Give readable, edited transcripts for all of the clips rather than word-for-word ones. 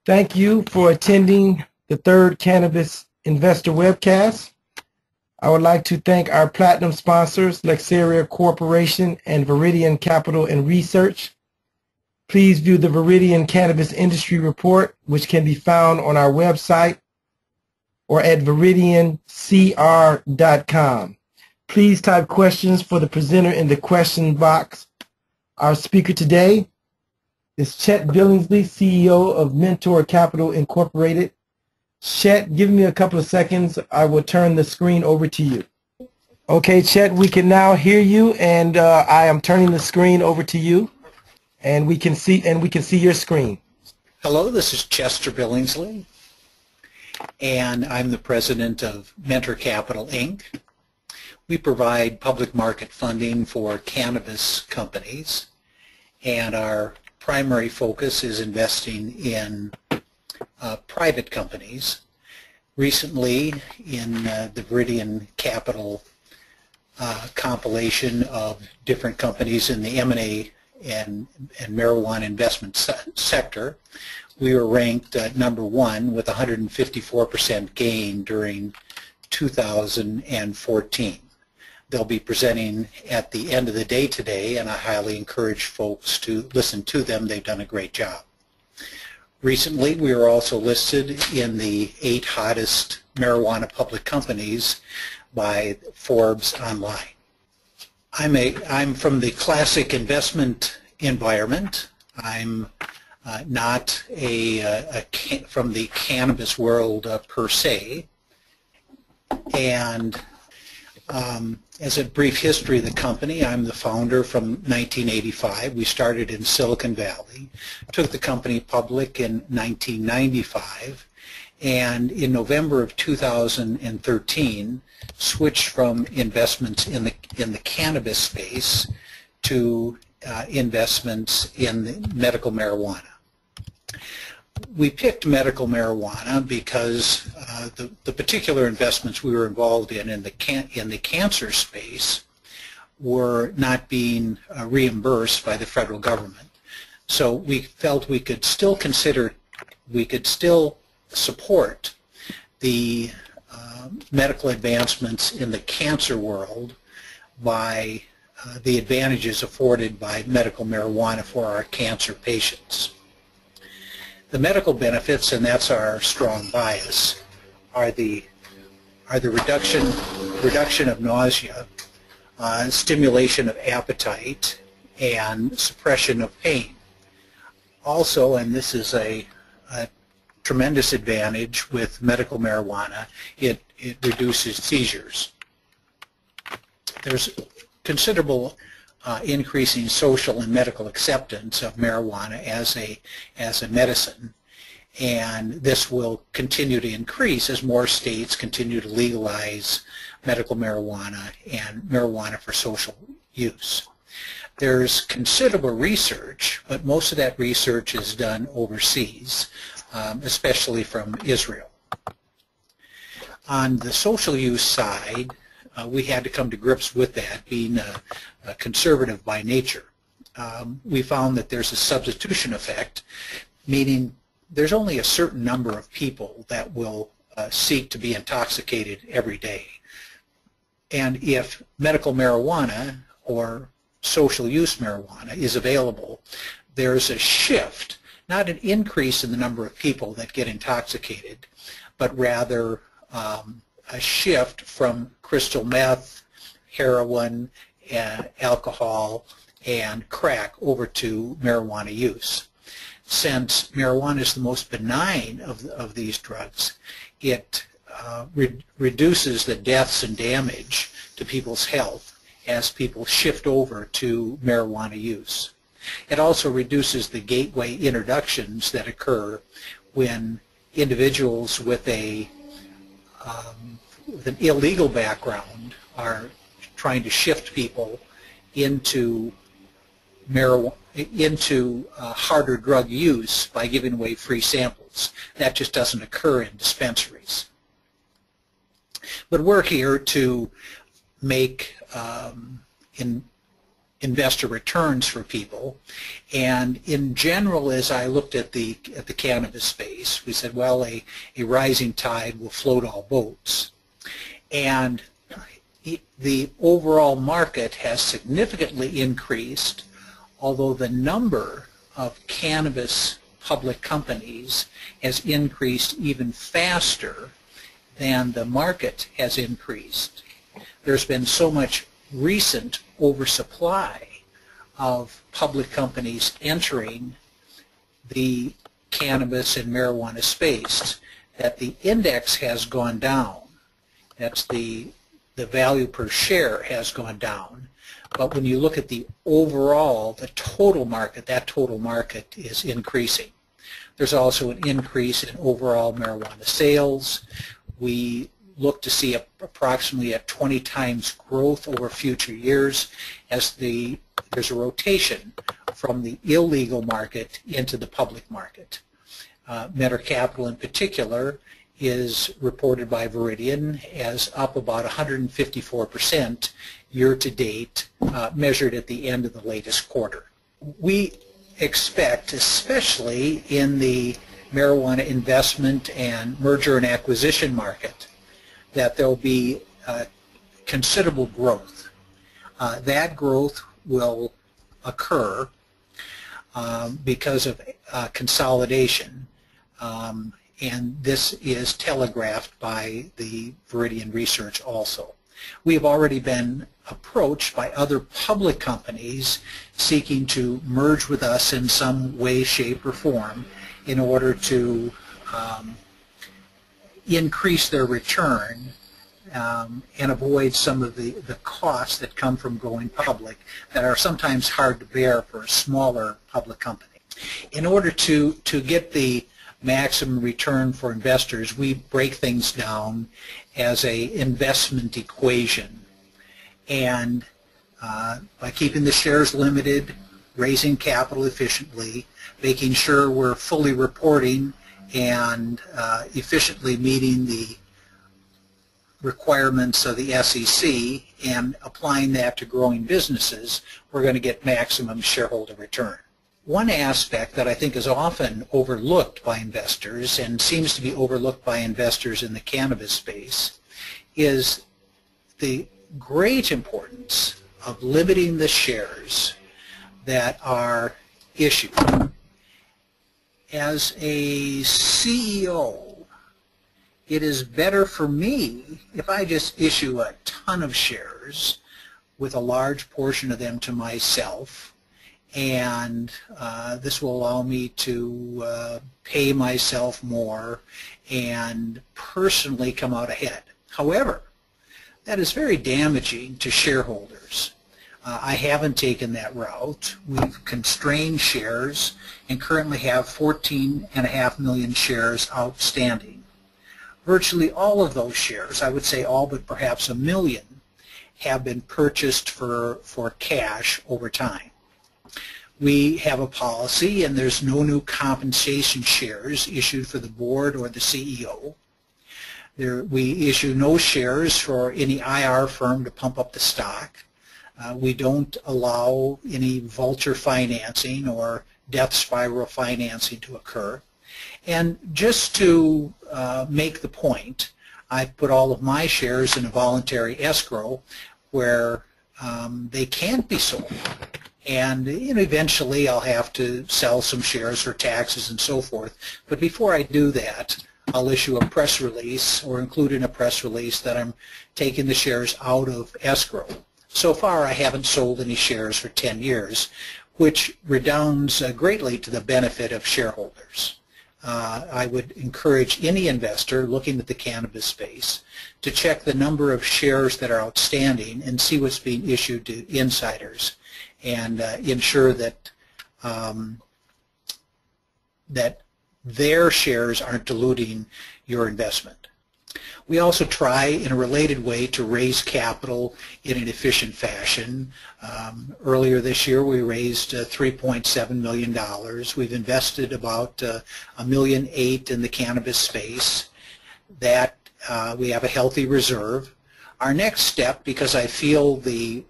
Thank you for attending the third Cannabis Investor Webcast. I would like to thank our platinum sponsors, Lexaria Corporation and Viridian Capital and Research. Please view the Viridian Cannabis Industry Report, which can be found on our website or at viridiancr.com. Please type questions for the presenter in the question box. Our speaker today is Chet Billingsley, CEO of Mentor Capital Incorporated. Chet, give me a couple of seconds. I will turn the screen over to you. Okay, Chet, we can now hear you, and I am turning the screen over to you, and we can see your screen. Hello, this is Chester Billingsley, and I'm the president of Mentor Capital Inc. We provide public market funding for cannabis companies, and our primary focus is investing in private companies. Recently, in the Viridian Capital compilation of different companies in the M&A and marijuana investment sector, we were ranked number one with 154% gain during 2014. They'll be presenting at the end of the day today, and I highly encourage folks to listen to them. They've done a great job. Recently, we were also listed in the 8 hottest marijuana public companies by Forbes Online. I'm from the classic investment environment. I'm not from the cannabis world per se, and as a brief history of the company, I'm the founder from 1985. We started in Silicon Valley, took the company public in 1995, and in November of 2013 switched from investments in the cannabis space to investments in the medical marijuana. We picked medical marijuana because the particular investments we were involved in the cancer space were not being reimbursed by the federal government. So we felt we could still support the medical advancements in the cancer world by the advantages afforded by medical marijuana for our cancer patients. The medical benefits, and that's our strong bias, are the reduction of nausea, stimulation of appetite, and suppression of pain. Also, and this is a tremendous advantage with medical marijuana, it reduces seizures. There's considerable increasing social and medical acceptance of marijuana as a medicine, and this will continue to increase as more states continue to legalize medical marijuana and marijuana for social use. There's considerable research, but most of that research is done overseas, especially from Israel. On the social use side, we had to come to grips with that, being a conservative by nature. We found that there's a substitution effect, meaning there's only a certain number of people that will seek to be intoxicated every day. And if medical marijuana or social use marijuana is available, there's a shift, not an increase in the number of people that get intoxicated, but rather a shift from crystal meth, heroin, alcohol, and crack over to marijuana use. Since marijuana is the most benign of these drugs, it reduces the deaths and damage to people's health as people shift over to marijuana use. It also reduces the gateway introductions that occur when individuals with an illegal background are trying to shift people into harder drug use by giving away free samples. That just doesn't occur in dispensaries. But we're here to make investor returns for people. And in general, as I looked at the cannabis space, we said, well, a rising tide will float all boats. And the overall market has significantly increased, although the number of cannabis public companies has increased even faster than the market has increased. There's been so much recent oversupply of public companies entering the cannabis and marijuana space that the index has gone down. That's the value per share has gone down. But when you look at the overall, the total market, that total market is increasing. There's also an increase in overall marijuana sales. We look to see approximately a 20 times growth over future years as there's a rotation from the illegal market into the public market. Mentor Capital in particular is reported by Viridian as up about 154% year to date, measured at the end of the latest quarter. We expect, especially in the marijuana investment and merger and acquisition market, that there will be considerable growth. That growth will occur because of consolidation, and this is telegraphed by the Viridian research also. We have already been approached by other public companies seeking to merge with us in some way, shape, or form in order to increase their return and avoid some of the costs that come from going public that are sometimes hard to bear for a smaller public company. In order to get the maximum return for investors, we break things down as a investment equation. And by keeping the shares limited, raising capital efficiently, making sure we're fully reporting and efficiently meeting the requirements of the SEC and applying that to growing businesses, we're going to get maximum shareholder return. One aspect that I think is often overlooked by investors and seems to be overlooked by investors in the cannabis space is the great importance of limiting the shares that are issued. As a CEO, it is better for me if I just issue a ton of shares with a large portion of them to myself, and this will allow me to pay myself more and personally come out ahead. However, that is very damaging to shareholders. I haven't taken that route. We've constrained shares and currently have 14.5 million shares outstanding. Virtually all of those shares, I would say all but perhaps 1 million, have been purchased for cash over time. We have a policy, and there's no new compensation shares issued for the board or the CEO. We issue no shares for any IR firm to pump up the stock. We don't allow any vulture financing or death spiral financing to occur. And just to make the point, I've put all of my shares in a voluntary escrow where they can't be sold. And eventually I'll have to sell some shares for taxes and so forth. But before I do that, I'll issue a press release or include in a press release that I'm taking the shares out of escrow. So far I haven't sold any shares for 10 years, which redounds greatly to the benefit of shareholders. I would encourage any investor looking at the cannabis space to check the number of shares that are outstanding and see what's being issued to insiders, and ensure that that their shares aren't diluting your investment. We also try in a related way to raise capital in an efficient fashion. Earlier this year we raised $3.7 million. We've invested about $1.8 million in the cannabis space. That we have a healthy reserve. Our next step, because I feel the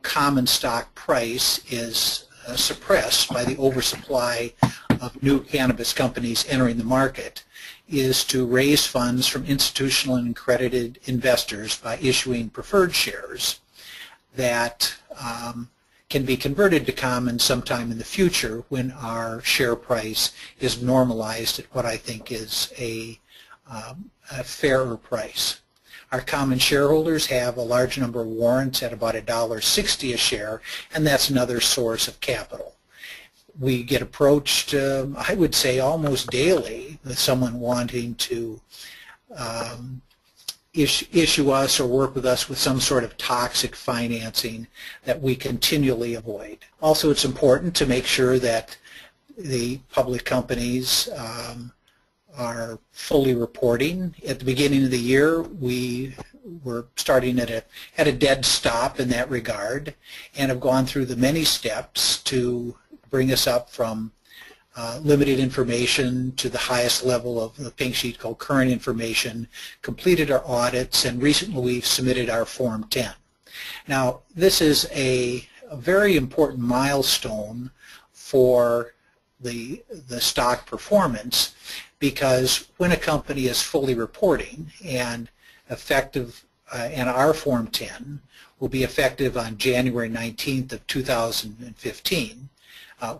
common stock price is suppressed by the oversupply of new cannabis companies entering the market, is to raise funds from institutional and accredited investors by issuing preferred shares that can be converted to common sometime in the future when our share price is normalized at what I think is a fairer price. Our common shareholders have a large number of warrants at about $1.60 a share, and that's another source of capital. We get approached, I would say, almost daily with someone wanting to issue us or work with us with some sort of toxic financing that we continually avoid. Also, it's important to make sure that the public companies are fully reporting. At the beginning of the year, we were starting at a dead stop in that regard, and have gone through the many steps to bring us up from limited information to the highest level of the pink sheet called current information, completed our audits, and recently we've submitted our Form 10. Now, this is a very important milestone for the stock performance, because when a company is fully reporting and effective, and our Form 10 will be effective on January 19th of 2015,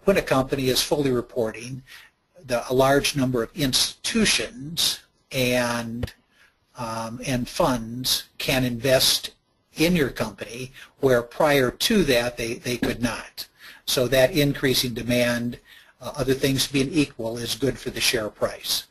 when a company is fully reporting, a large number of institutions and funds can invest in your company where prior to that they could not. So that increasing demand, other things being equal, is good for the share price.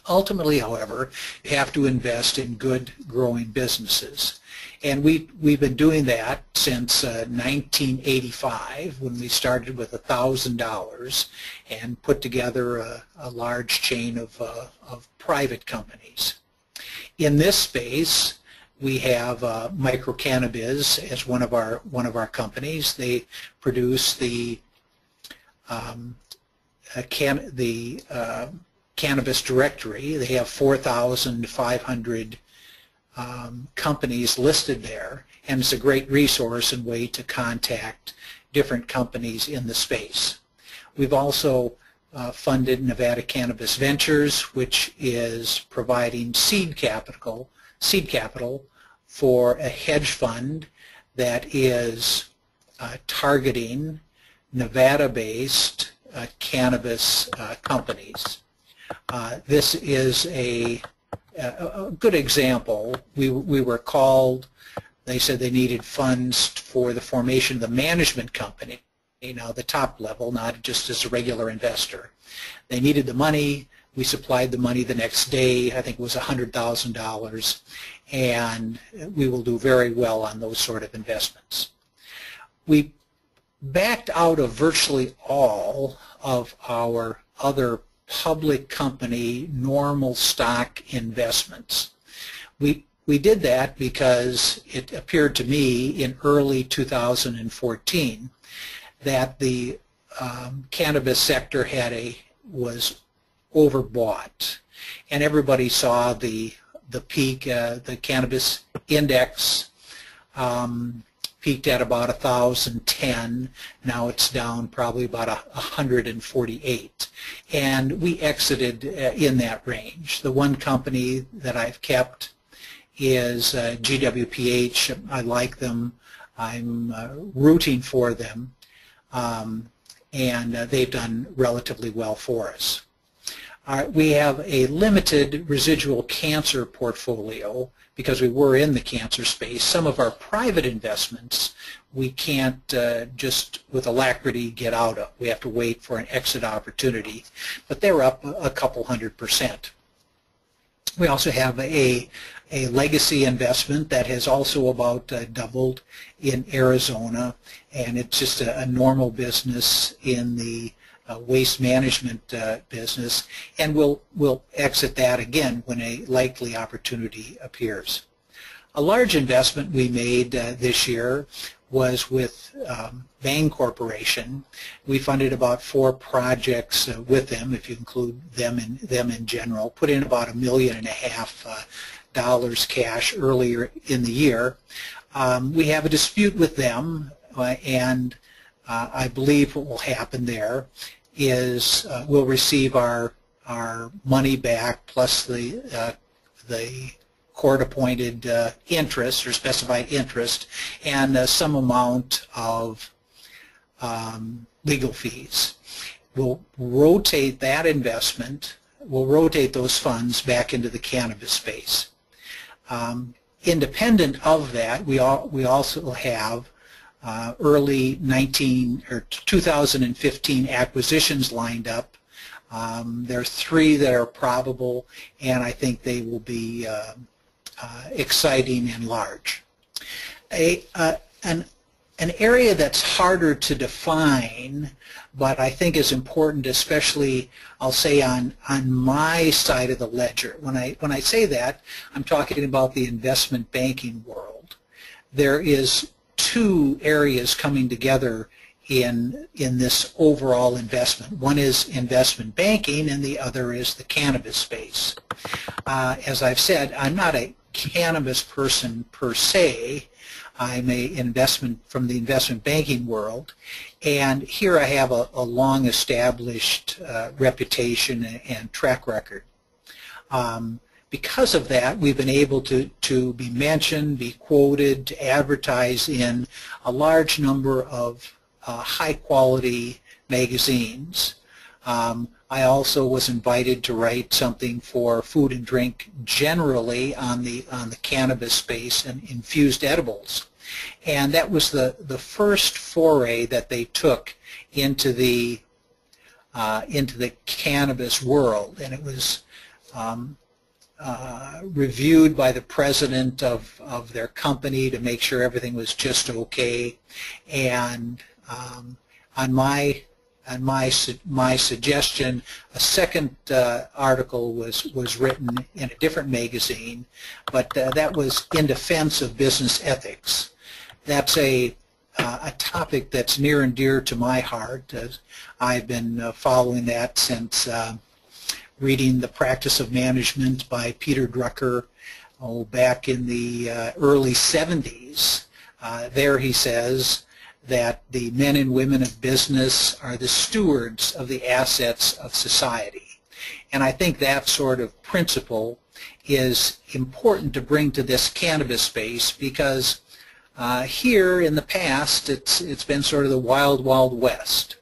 Ultimately, however, you have to invest in good growing businesses. And we've been doing that since 1985, when we started with $1,000 and put together a large chain of private companies. In this space, we have Cannabis as one of our companies. They produce the Cannabis directory. They have 4,500 companies listed there, and it's a great resource and way to contact different companies in the space. We've also funded Nevada Cannabis Ventures, which is providing seed capital for a hedge fund that is targeting Nevada-based cannabis companies. This is a good example. We were called. They said they needed funds for the formation of the management company, the top level, not just as a regular investor. They needed the money. We supplied the money the next day. I think it was $100,000, and we will do very well on those sort of investments. We backed out of virtually all of our other public company normal stock investments. We did that because it appeared to me in early 2014 that the cannabis sector was overbought, and everybody saw the peak. The cannabis index peaked at about 1,010. Now it's down probably about 148, and we exited in that range. The one company that I've kept is GWPH. I like them. I'm rooting for them, and they've done relatively well for us. We have a limited residual cancer portfolio because we were in the cancer space. Some of our private investments we can't just with alacrity get out of. We have to wait for an exit opportunity, but they're up a couple 100%. We also have a legacy investment that has also about doubled in Arizona, and it's just a normal business in the waste management business, and we'll exit that again when a likely opportunity appears. A large investment we made this year was with Bain Corporation. We funded about 4 projects with them, if you include them in general, put in about $1.5 million cash earlier in the year. We have a dispute with them, and I believe what will happen there is we'll receive our money back plus the court-appointed interest or specified interest and some amount of legal fees. We'll rotate that investment, we'll rotate those funds back into the cannabis space. Independent of that, we also have early 2015 acquisitions lined up. There are 3 that are probable, and I think they will be exciting and large. An area that's harder to define, but I think is important, especially I'll say on my side of the ledger. When I say that, I'm talking about the investment banking world. There is 2 areas coming together in this overall investment. One is investment banking, and the other is the cannabis space. As I've said, I'm not a cannabis person per se. I'm from the investment banking world, and here I have a long-established reputation and track record. Because of that, we've been able to be mentioned, be quoted, to advertise in a large number of high-quality magazines. I also was invited to write something for Food and Drink generally on the cannabis space and infused edibles, and that was the first foray that they took into the cannabis world, and it was reviewed by the president of their company to make sure everything was just okay, and on my suggestion, a second article was written in a different magazine, but that was in defense of business ethics. That's a topic that's near and dear to my heart. I've been following that since reading The Practice of Management by Peter Drucker back in the early 70s. There he says that the men and women of business are the stewards of the assets of society. And I think that sort of principle is important to bring to this cannabis space, because here in the past it's been sort of the wild, wild west.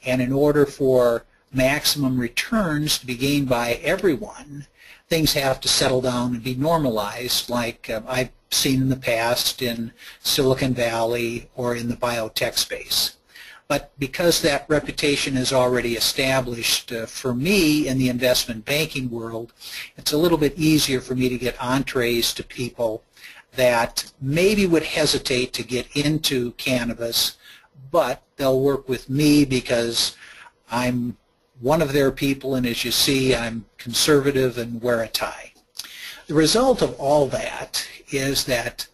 And in order for maximum returns to be gained by everyone, things have to settle down and be normalized, like I've seen in the past in Silicon Valley or in the biotech space. But because that reputation is already established for me in the investment banking world, it's a little bit easier for me to get entrees to people that maybe would hesitate to get into cannabis, but they'll work with me because I'm one of their people, and as you see, I'm conservative and wear a tie. The result of all that is that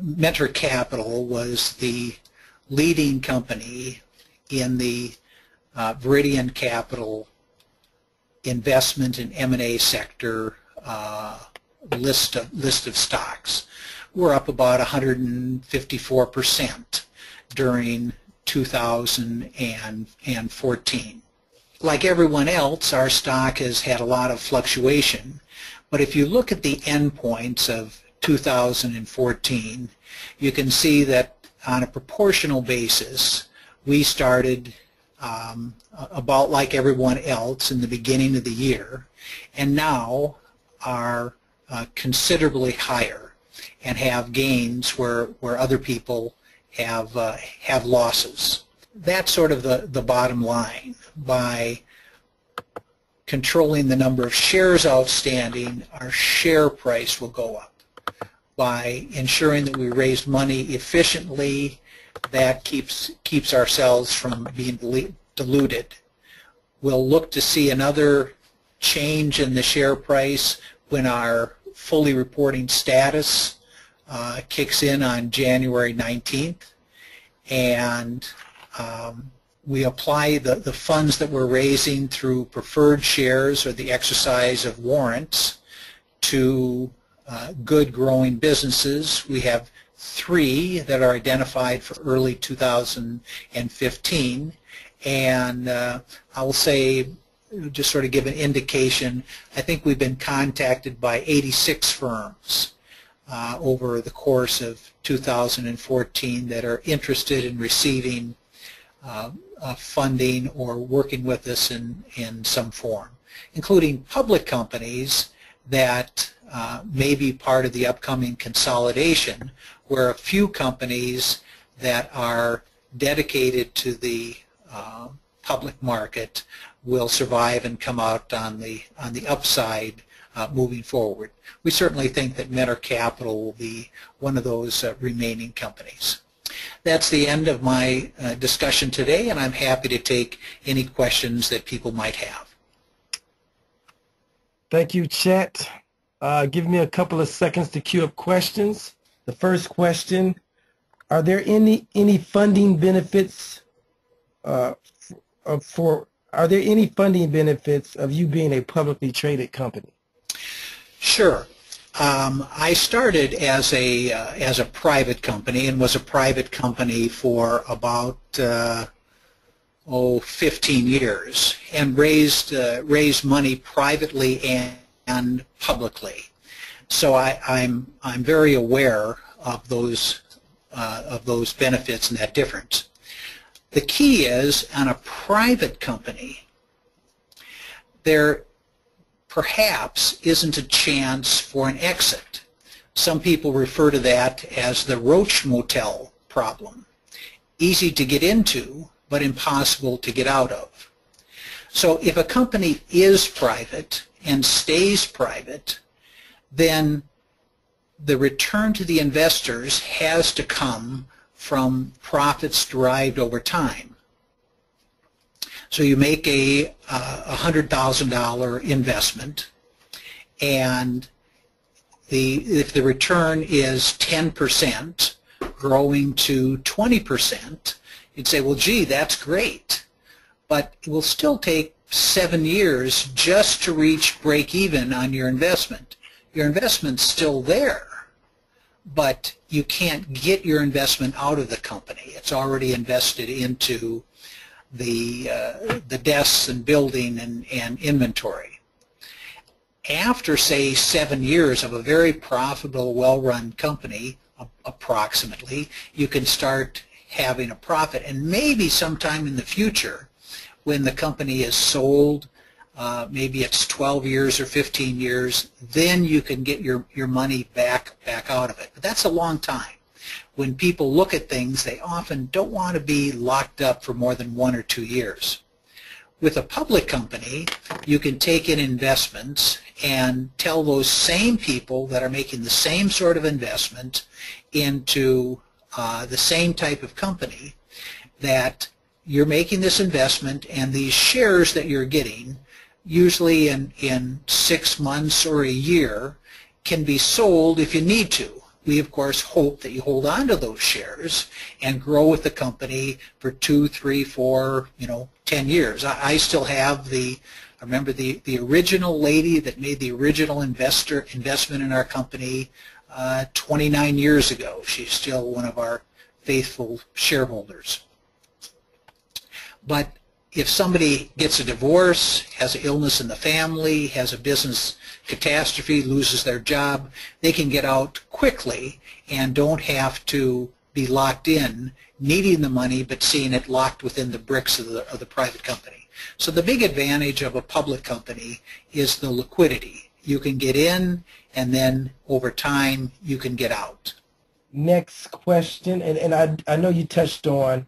Mentor Capital was the leading company in the Viridian Capital investment and M&A sector list of stocks. We're up about 154% during 2014. Like everyone else, our stock has had a lot of fluctuation, but if you look at the endpoints of 2014, you can see that on a proportional basis, we started about like everyone else in the beginning of the year, and now are considerably higher and have gains where other people have losses. That's sort of the bottom line. By controlling the number of shares outstanding, our share price will go up. By ensuring that we raise money efficiently, that keeps ourselves from being diluted. We'll look to see another change in the share price when our fully reporting status kicks in on January 19th, and we apply the funds that we're raising through preferred shares or the exercise of warrants to good growing businesses. We have 3 that are identified for early 2015, and I will say, just sort of give an indication, I think we've been contacted by 86 firms over the course of 2014 that are interested in receiving funding or working with us in some form, including public companies that may be part of the upcoming consolidation, where a few companies that are dedicated to the public market will survive and come out on the upside moving forward. We certainly think that Mentor Capital will be one of those remaining companies. That's the end of my discussion today, and I'm happy to take any questions that people might have. Thank you, Chet. Give me a couple of seconds to queue up questions. The first question: are there any funding benefits are there any funding benefits of you being a publicly traded company? Sure. I started as a private company, and was a private company for about 15 years, and raised money privately and publicly. So I'm very aware of those benefits and that difference. The key is, on a private company, there perhaps isn't a chance for an exit. Some people refer to that as the Roach Motel problem. Easy to get into, but impossible to get out of. So if a company is private and stays private, then the return to the investors has to come from profits derived over time. So you make a $100,000 investment, and if the return is 10%, growing to 20%, you'd say, well, gee, that's great, but it will still take 7 years just to reach break even on your investment. Your investment's still there, but you can't get your investment out of the company. It's already invested into the desks and building and inventory. After, say, 7 years of a very profitable, well-run company, approximately, you can start having a profit. And maybe sometime in the future, when the company is sold, maybe it's 12 years or 15 years, then you can get your money back out of it. But that's a long time. When people look at things, they often don't want to be locked up for more than 1 or 2 years. With a public company, you can take in investments and tell those same people that are making the same sort of investment into the same type of company that you're making this investment, and these shares that you're getting, usually in 6 months or a year, can be sold if you need to. We, of course, hope that you hold on to those shares and grow with the company for 2, 3, 4, 10 years. I still have I remember the original lady that made the original investment in our company 29 years ago. She's still one of our faithful shareholders. But if somebody gets a divorce, has an illness in the family, has a business catastrophe, loses their job, they can get out quickly and don't have to be locked in, needing the money but seeing it locked within the bricks of the private company. So the big advantage of a public company is the liquidity. You can get in, and then over time you can get out. Next question, and I know you touched on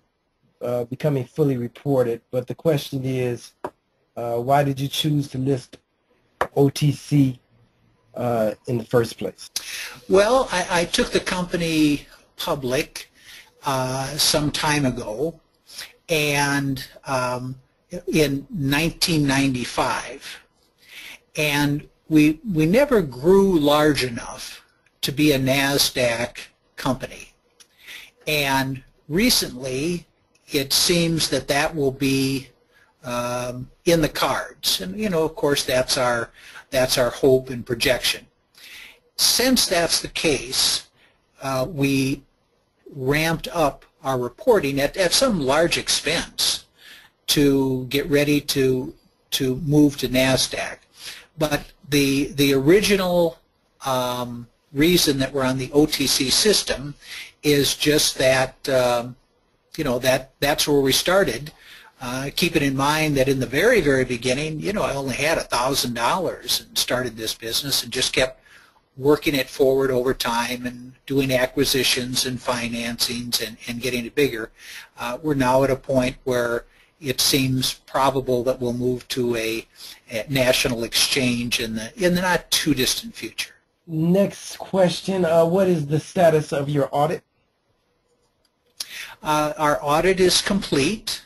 becoming fully reported, but the question is, why did you choose to list OTC in the first place? Well, I took the company public some time ago, and in 1995, and we never grew large enough to be a NASDAQ company, and recently it seems that will be in the cards, and of course that's our hope and projection. Since that's the case, we ramped up our reporting at some large expense to get ready to move to NASDAQ. But the original reason that we're on the OTC system is just that that's where we started. Keeping in mind that in the very, very beginning, I only had $1,000 and started this business and just kept working it forward over time and doing acquisitions and financings and getting it bigger. We're now at a point where it seems probable that we'll move to a national exchange in the not too distant future. Next question, what is the status of your audit? Our audit is complete.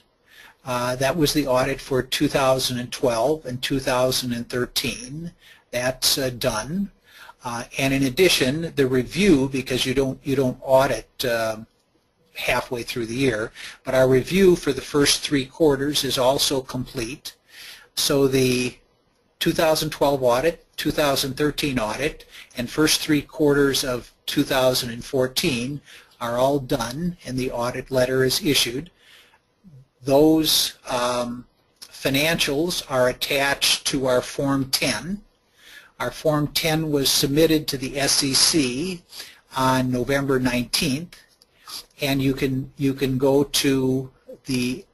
That was the audit for 2012 and 2013. That's done. And in addition, the review, because you don't audit halfway through the year, but our review for the first 3 quarters is also complete. So the 2012 audit, 2013 audit, and first 3 quarters of 2014 are all done, and the audit letter is issued. Those financials are attached to our Form 10. Our Form 10 was submitted to the SEC on November 19th, and you can go to the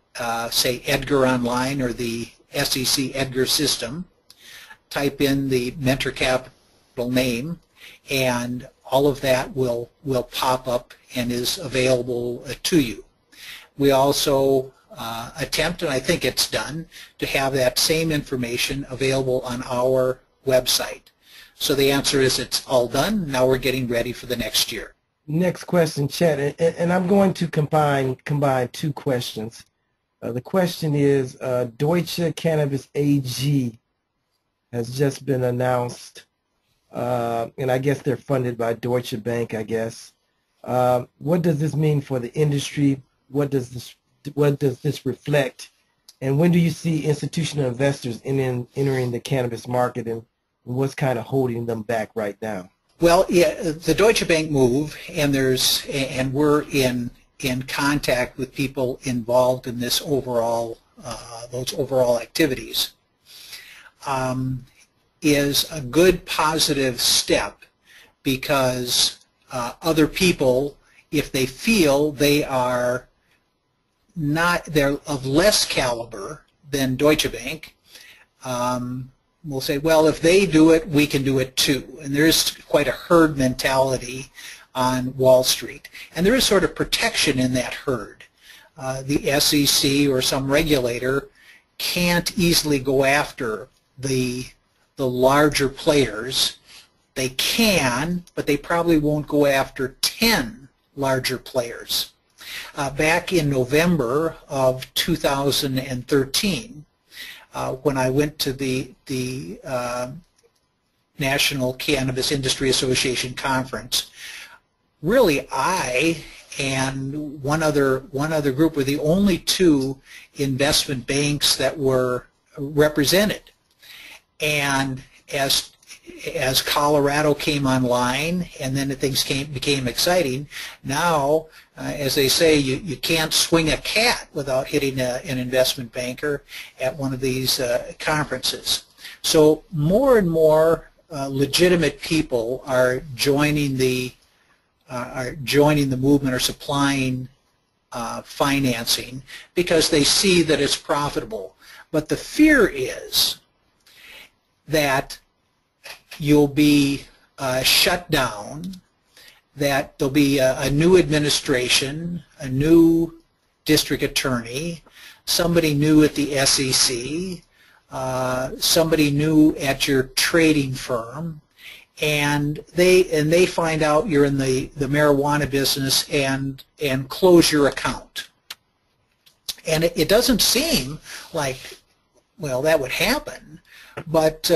say Edgar Online or the SEC Edgar system, type in the Mentor Capital name, and all of that will pop up and is available to you. We also attempt, and I think it's done, to have that same information available on our website. So the answer is it's all done. Now we're getting ready for the next year. Next question, Chet, and I'm going to combine 2 questions. The question is, Deutsche Cannabis AG has just been announced, and I guess they're funded by Deutsche Bank, I guess. What does this mean for the industry? What does this reflect? And when do you see institutional investors entering the cannabis market, and what's kind of holding them back right now? Well, yeah, the Deutsche Bank move, and we're in contact with people involved in this overall those overall activities, is a good positive step, because other people, if they feel they're of less caliber than Deutsche Bank, will say, well, if they do it, we can do it too. And there is quite a herd mentality on Wall Street. And there is sort of protection in that herd. The SEC or some regulator can't easily go after the larger players. They can, but they probably won't go after 10 larger players. Back in November of 2013, when I went to the National Cannabis Industry Association conference, really I and one other group were the only 2 investment banks that were represented. And as Colorado came online, and then things became exciting, now, as they say, you can't swing a cat without hitting an investment banker at one of these conferences. So more and more legitimate people are joining the movement, or supplying financing, because they see that it's profitable. But the fear is that you'll be shut down, that there'll be a new administration, a new district attorney, somebody new at the SEC, somebody new at your trading firm, and they find out you're in the marijuana business and close your account. And it doesn't seem like, well, that would happen. But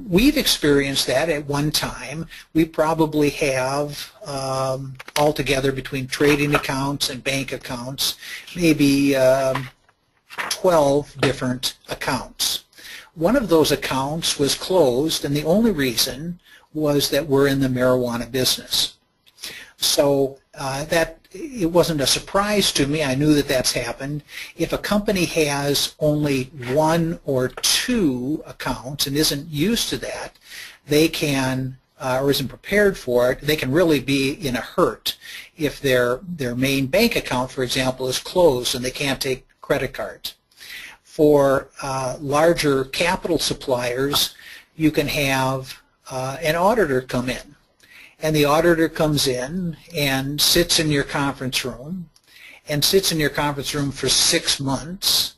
we've experienced that at one time. We probably have altogether, between trading accounts and bank accounts, maybe 12 different accounts. One of those accounts was closed, and the only reason was that we're in the marijuana business. So that it wasn't a surprise to me. I knew that that's happened. If a company has only one or two accounts and isn't used to that, they can, or isn't prepared for it, they can really be in a hurt if their main bank account, for example, is closed and they can't take credit cards. For larger capital suppliers, you can have an auditor come in. And the auditor comes in and sits in your conference room for 6 months,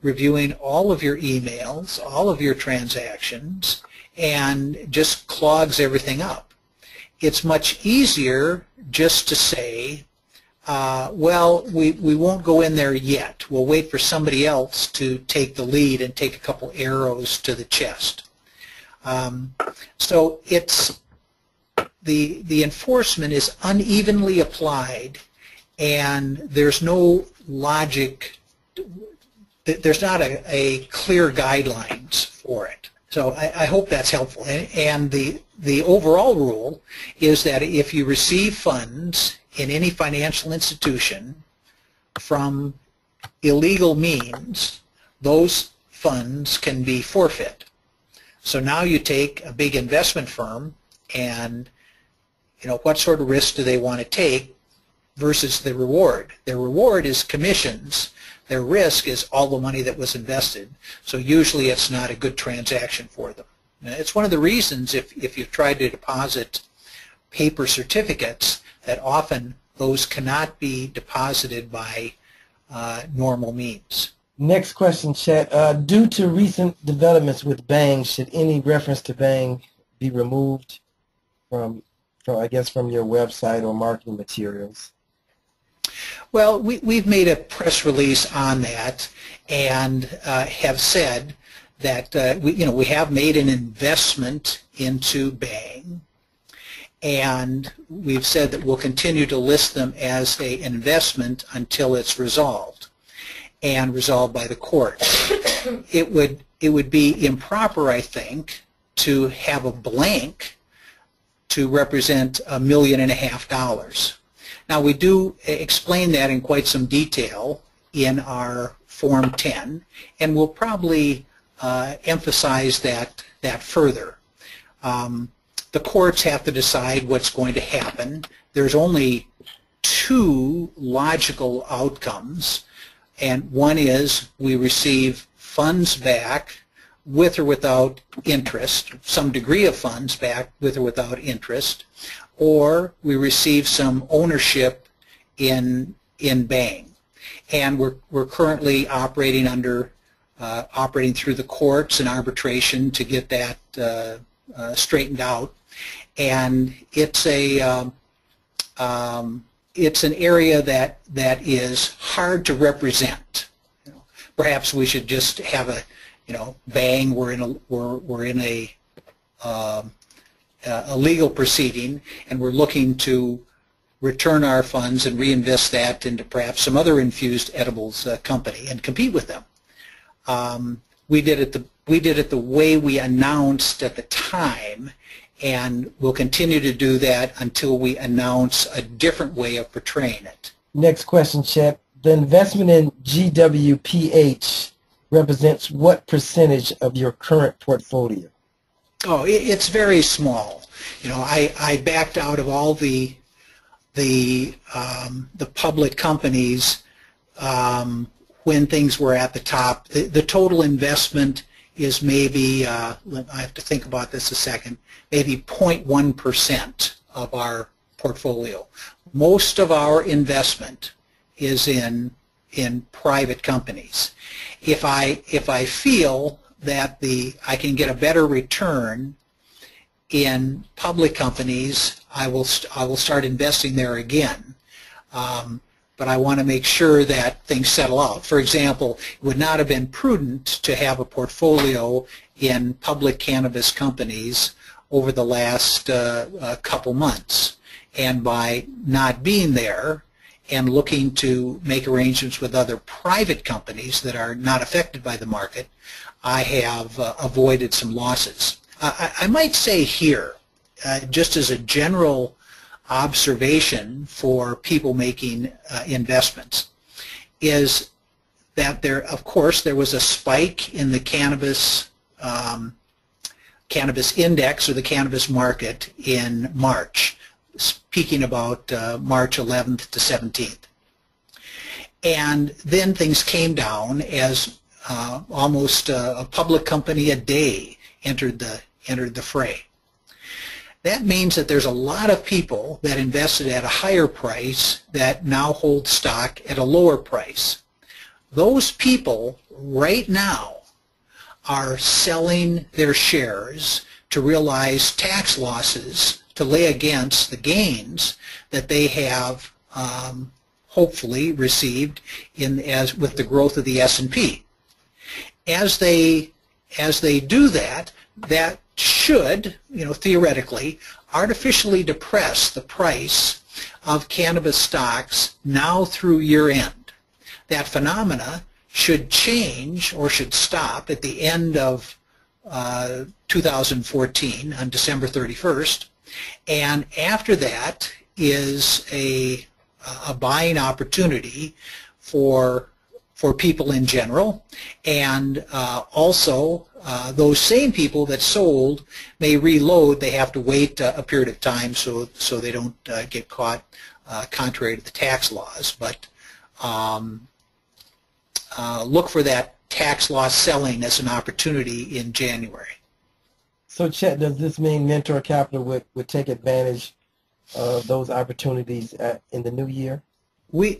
reviewing all of your emails, all of your transactions, and just clogs everything up. It's much easier just to say, well, we won't go in there yet. We'll wait for somebody else to take the lead and take a couple arrows to the chest. So it's the enforcement is unevenly applied, and there's no logic. There's not a clear guidelines for it. So I hope that's helpful. And the overall rule is that if you receive funds in any financial institution from illegal means, those funds can be forfeit. So now you take a big investment firm, and what sort of risk do they want to take versus the reward? Their reward is commissions. Their risk is all the money that was invested. So usually it's not a good transaction for them. And it's one of the reasons if you've tried to deposit paper certificates that often those cannot be deposited by normal means. Next question, Chet. Due to recent developments with Bang, should any reference to Bang be removed from your website or marketing materials? Well, we've made a press release on that and have said that we have made an investment into Bang, and we've said that we'll continue to list them as an investment until it's resolved and resolved by the court. It would be improper, I think, to have a blank to represent $1.5 million. Now, we do explain that in quite some detail in our Form 10, and we'll probably emphasize that further. The courts have to decide what's going to happen. There's only two logical outcomes, and one is we receive funds back with or without interest, some degree of funds back with or without interest, or we receive some ownership in Bang. And we're currently operating through the courts and arbitration to get that straightened out. And it's an area that is hard to represent. Perhaps we should just have a Bang, we're in a legal proceeding, and we're looking to return our funds and reinvest that into perhaps some other infused edibles company and compete with them. We did it the way we announced at the time, and we'll continue to do that until we announce a different way of portraying it. Next question, Chet. The investment in GWPH represents what percentage of your current portfolio? Oh, it's very small. I backed out of all the public companies when things were at the top. The total investment is maybe, I have to think about this a second, maybe 0.1% of our portfolio. Most of our investment is in private companies. If I feel that I can get a better return in public companies, I will start investing there again. But I want to make sure that things settle out. For example, it would not have been prudent to have a portfolio in public cannabis companies over the last couple months. And by not being there and looking to make arrangements with other private companies that are not affected by the market, I have avoided some losses. I might say here just as a general observation for people making investments, is that of course, there was a spike in the cannabis index or the cannabis market in March, speaking about March 11th to 17th. And then things came down as almost a public company a day entered the fray. That means that there's a lot of people that invested at a higher price that now hold stock at a lower price. Those people right now are selling their shares to realize tax losses to lay against the gains that they have hopefully received with the growth of the S&P. As they do that, that should, theoretically, artificially depress the price of cannabis stocks now through year end. That phenomena should change or should stop at the end of 2014 on December 31st, and after that is a buying opportunity for people in general, and also those same people that sold may reload. They have to wait a period of time so they don't get caught contrary to the tax laws. But look for that tax loss selling as an opportunity in January. So Chet, does this mean Mentor Capital would take advantage of those opportunities in the new year? We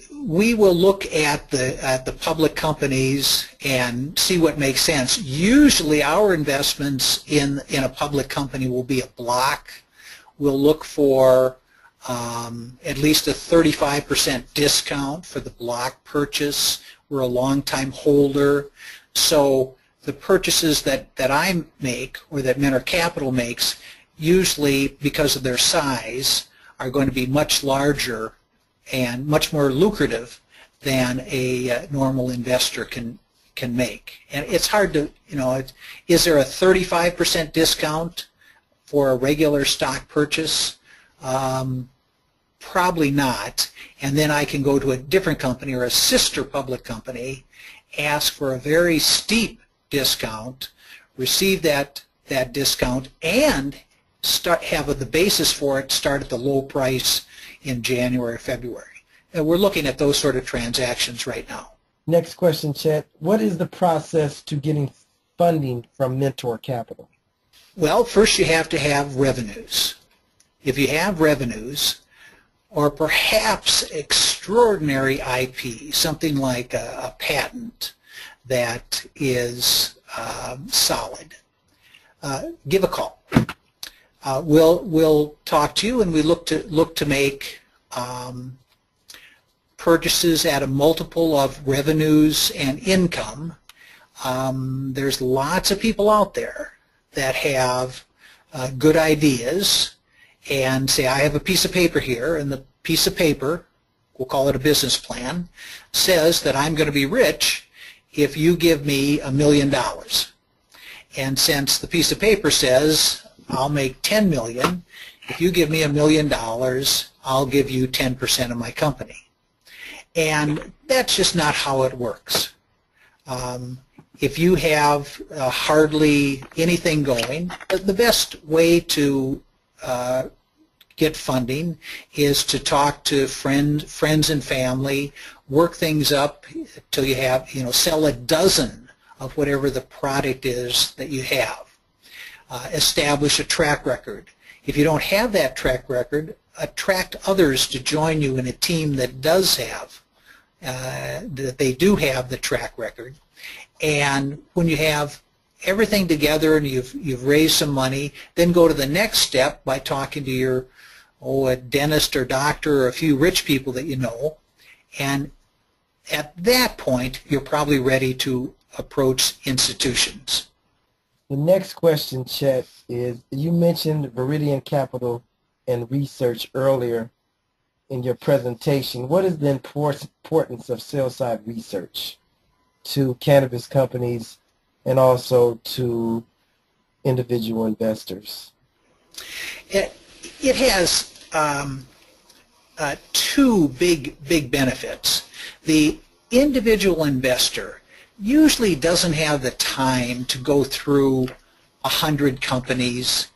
will look at the public companies and see what makes sense. Usually our investments in a public company will be a block. We'll look for at least a 35% discount for the block purchase. We're a long-time holder. So the purchases that I make or that Mentor Capital makes, usually because of their size, are going to be much larger and much more lucrative than a normal investor can make. And it's hard to, is there a 35% discount for a regular stock purchase? Probably not. And then I can go to a different company or a sister public company, ask for a very steep discount, receive that discount, and have the basis for it start at the low price in January or February. And we're looking at those sort of transactions right now. Next question, Chet. What is the process to getting funding from Mentor Capital? Well, first you have to have revenues. If you have revenues, or perhaps extraordinary IP, something like a patent that is solid, give a call. We'll talk to you, and we look to make purchases at a multiple of revenues and income. There's lots of people out there that have good ideas and say, I have a piece of paper here, and the piece of paper, we'll call it a business plan, says that I'm going to be rich if you give me $1 million. And since the piece of paper says I'll make $10 million, if you give me $1 million, I'll give you 10% of my company. And that's just not how it works. If you have hardly anything going, the best way to get funding is to talk to friends and family, work things up till you have, sell a dozen of whatever the product is that you have. Establish a track record. If you don't have that track record, attract others to join you in a team that does have, that they do have the track record. And when you have everything together and you've raised some money, then go to the next step by talking to a dentist or doctor or a few rich people that you know. And at that point, you're probably ready to approach institutions. The next question, Chet, is you mentioned Viridian Capital and research earlier in your presentation. What is the importance of sell-side research to cannabis companies and also to individual investors? It has two big benefits. The individual investor usually doesn't have the time to go through 100 companies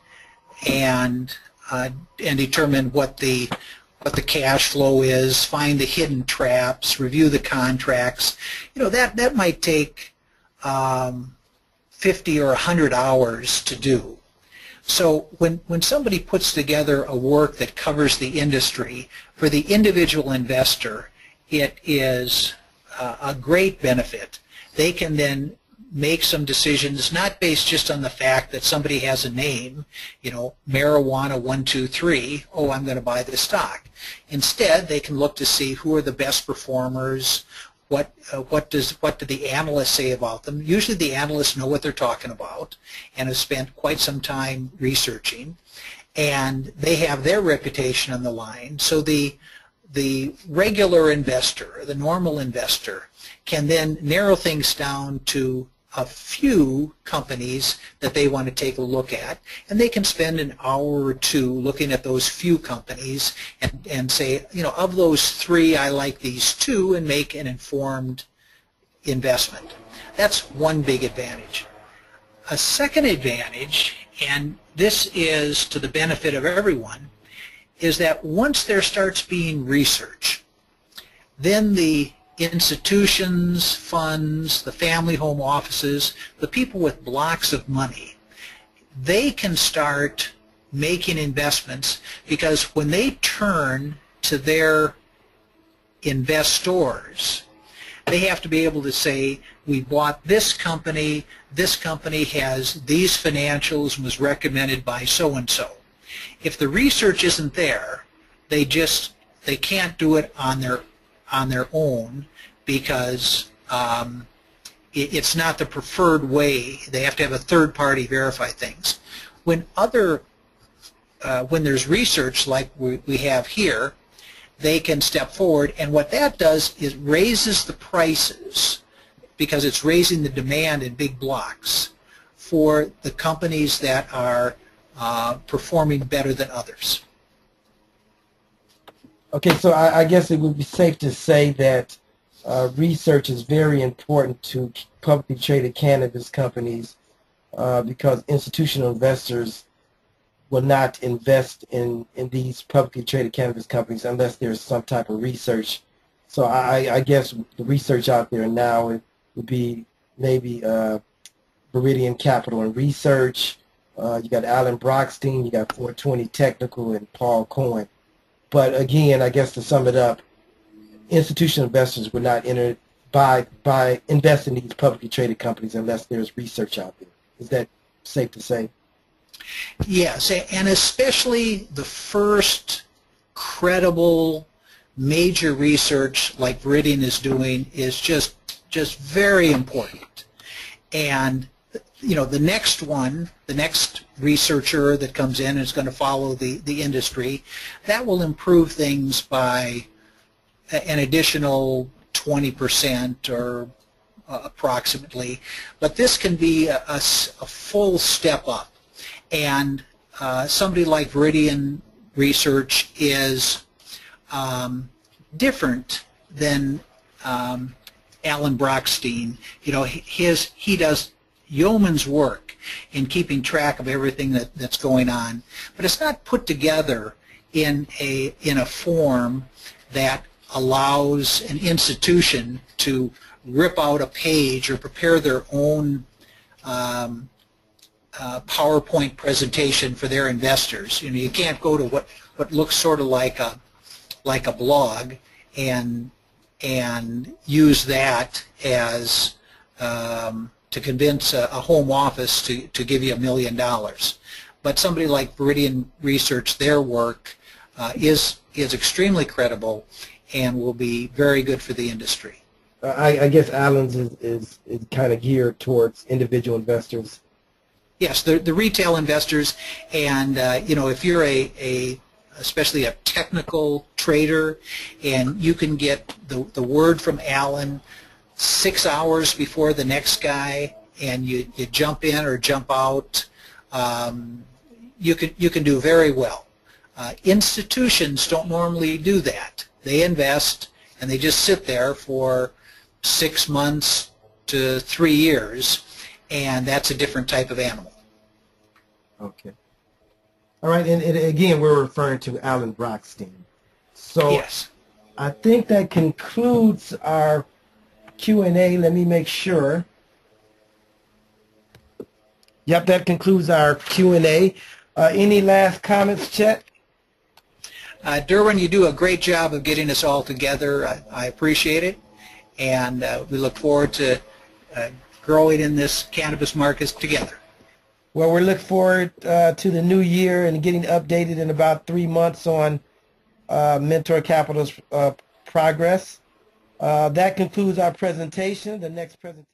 and determine what the cash flow is, find the hidden traps, review the contracts. That might take 50 or 100 hours to do. So when somebody puts together a work that covers the industry, for the individual investor, it is a great benefit. They can then make some decisions not based just on the fact that somebody has a name, marijuana 123, oh, I'm going to buy this stock. Instead, they can look to see who are the best performers, what do the analysts say about them. Usually the analysts know what they're talking about and have spent quite some time researching, and they have their reputation on the line. So the regular investor, the normal investor, can then narrow things down to a few companies that they want to take a look at, and they can spend an hour or two looking at those few companies and say, of those three, I like these two, and make an informed investment. That's one big advantage. A second advantage, and this is to the benefit of everyone, is that once there starts being research, then the institutions, funds, the family home offices, the people with blocks of money, they can start making investments, because when they turn to their investors, they have to be able to say, we bought this company has these financials and was recommended by so-and-so. If the research isn't there, they can't do it on their own, because it's not the preferred way. They have to have a third party verify things. When there's research like we have here, they can step forward, and what that does is raises the prices, because it's raising the demand in big blocks for the companies that are performing better than others. Okay, so I guess it would be safe to say that research is very important to publicly traded cannabis companies, because institutional investors will not invest in these publicly traded cannabis companies unless there's some type of research. So I guess the research out there now would be maybe Viridian Capital and Research. You got Alan Brockstein, you got 420 Technical, and Paul Cohen. But again, I guess to sum it up, institutional investors would not enter by invest in these publicly traded companies unless there's research out there. Is that safe to say? Yes, and especially the first credible major research like Viridian is doing is just very important. And the next one, the next researcher that comes in is going to follow the industry, that will improve things by an additional 20% or approximately. But this can be a full step up. And somebody like Viridian Research is different than Alan Brockstein. He does yeoman's work in keeping track of everything that's going on, but it's not put together in a form that allows an institution to rip out a page or prepare their own PowerPoint presentation for their investors. You can't go to what looks sort of like a blog and use that as to convince a home office to give you $1 million. But somebody like Viridian Research, their work is extremely credible and will be very good for the industry. I guess Alan's is kind of geared towards individual investors. Yes, the retail investors, and if you're especially a technical trader, and you can get the word from Alan 6 hours before the next guy, and you jump in or jump out, you can do very well. Institutions don't normally do that. They invest and they just sit there for 6 months to 3 years, and that's a different type of animal. Okay. All right, and again, we're referring to Alan Brockstein. So Yes. I think that concludes our Q&A. Let me make sure. Yep, that concludes our Q&A. Any last comments, Chet? Derwin, you do a great job of getting us all together. I appreciate it, and we look forward to growing in this cannabis market together. Well, we look forward to the new year and getting updated in about 3 months on Mentor Capital's progress. That concludes our presentation. The next presentation.